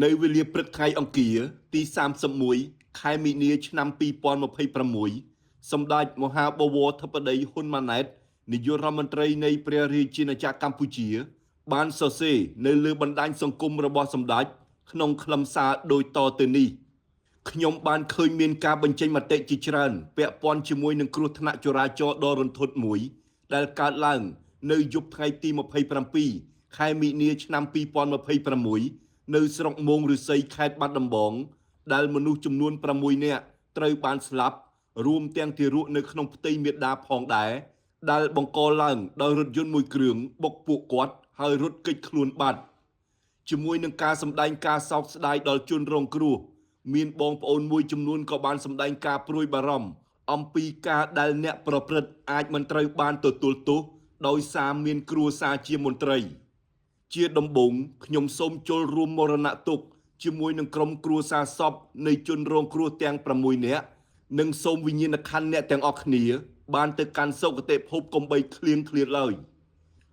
នៅវេលាព្រឹកថ្ងៃអង្គារទី31ខែមីនាឆ្នាំ2026សម្ដេចមហាបវរធិបតីហ៊ុនម៉ាណែតនាយករដ្ឋមន្ត្រីនៃព្រះរាជាណាចក្រកម្ពុជាបានសរសេរនៅលើបណ្ដាញសង្គមរបស់សម្ដេចក្នុងខ្លឹមសារដូចតទៅនេះខ្ញុំបានឃើញមានការបញ្ចេញមតិជាច្រើនពាក់ព័ន្ធជាមួយនឹងគ្រោះថ្នាក់ចរាចរណ៍ដ៏រន្ធត់មួយដែលកើតឡើងនៅយប់ថ្ងៃទី27ខែមីនាឆ្នាំ2026នៅស្រុកមោងឫស្សីខេត្តបាត់ដំបងដែលមនុស្សចំនួន6នាក់ត្រូវបានស្លាប់រួមទាំងទារកនៅក្នុងផ្ទៃមាតាផងដែរដែលបង្កឡើងដោយរថយន្តមួយគ្រឿងបុកពួកគាត់ហើយរត់គេចខ្លួនបាត់ជាមួយនឹងការសម្ដែងការសោកស្ដាយដល់ជនរងគ្រោះមានបងប្អូនមួយចំនួនក៏បានសម្ដែងការព្រួយបារម្ភអំពីការដែលអ្នកប្រព្រឹត្តអាចមិនត្រូវបានទទួលទោសដោយសារមានគ្រួសារជាមន្ត្រីជាដំបូងខ្ញុំសូមចូលរួមមរណទុក្ខជាមួយនឹងក្រុមគ្រួសារសពនៃជនរងគ្រោះទាំង6នាក់និងសូមវិញ្ញាណក្ខន្ធអ្នកទាំងអស់គ្នាបានទៅកាន់សុគតិភពកុំបីឃ្លៀងឃ្លាតឡើយ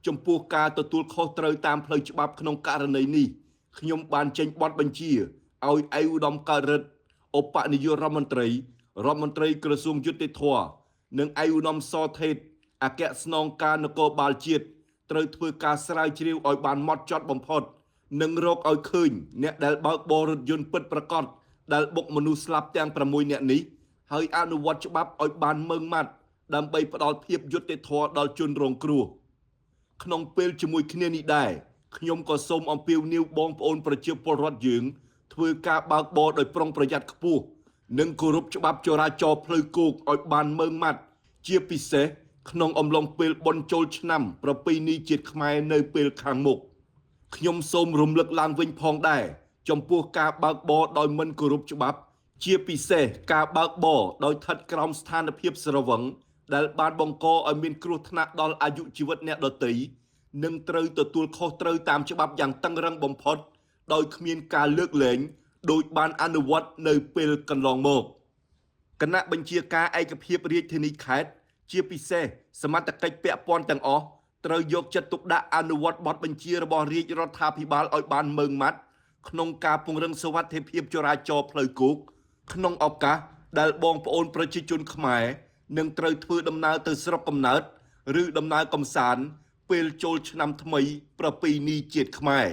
ចំពោះការទទួលខុសត្រូវតាមផ្លូវច្បាប់ក្នុងករណីនេះខ្ញុំបានចេញបទបញ្ជាឲ្យឯកឧត្តមកើតរិទ្ធឧបនាយករដ្ឋមន្ត្រីក្រសួងយុតិធធម៌និងឯកឧត្តមសថេតអគ្គស្នងការនគរបាលជាតិត្រូវធ្វើការស្រាវជ្រាវឲ្យបានហ្មត់ចត់បំផុតនិងរកឲ្យឃើញអ្នកដែលបើកបររថយន្តពិតប្រាកដដែលបុកមនុស្សស្លាប់ទាំង6នាក់នេះហើយអនុវត្តច្បាប់ឲ្យបានម៉ឺងម៉ាត់ដើម្បីផ្ដល់ភាពយុត្តិធម៌ដល់ជនរងគ្រោះក្នុងពេលជាមួយគ្នានេះដែរខ្ញុំក៏សូមអំពាវនាវបងប្អូនប្រជាពលរដ្ឋយើងធ្វើការបើកបរដោយប្រុងប្រយ័ត្នខ្ពស់និងគោរពច្បាប់ចរាចរណ៍ផ្លូវគោកឲ្យបានម៉ឺងម៉ាត់ជាពិសេសក្នុងអំឡុងពេលបុណ្យចូលឆ្នាំប្រពៃណីជាតិខ្មែរនៅពេលខាងមុខខ្ញុំសូមរំលឹកឡើងវិញផងដែរចំពោះការបើកបរដោយមិនគោរពច្បាប់ជាពិសេសការបើកបរដោយស្ថិតក្រោមស្ថានភាពស្រវឹងដែលបានបង្កឲ្យមានគ្រោះថ្នាក់ដល់អាយុជីវិតអ្នកដទៃនិងត្រូវទទួលខុសត្រូវតាមច្បាប់យ៉ាងតឹងរ៉ឹងបំផុតដោយគ្មានការលើកលែងដោយបានអនុវត្តនៅពេលកន្លងមកគណៈបញ្ជាការឯកភាពរាជធានីខេត្តជាពិសេសសមត្ថកិច្ចពាក់ព័ន្ធទាំងអស់ត្រូវយកចិត្តទុកដាក់អនុវត្តបទបញ្ជារបស់រាជរដ្ឋាភិបាលឲ្យបានម៉ឺងម៉ាត់ក្នុងការពង្រឹងសុវត្ថិភាពចរាចរណ៍ផ្លូវគោកក្នុងឱកាសដែលបងប្អូនប្រជាជនខ្មែរនឹងត្រូវធ្វើដំណើរទៅស្រុកកំណើតឬដំណើរកម្សាន្តពេលចូលឆ្នាំថ្មីប្រពៃណីជាតិខ្មែរ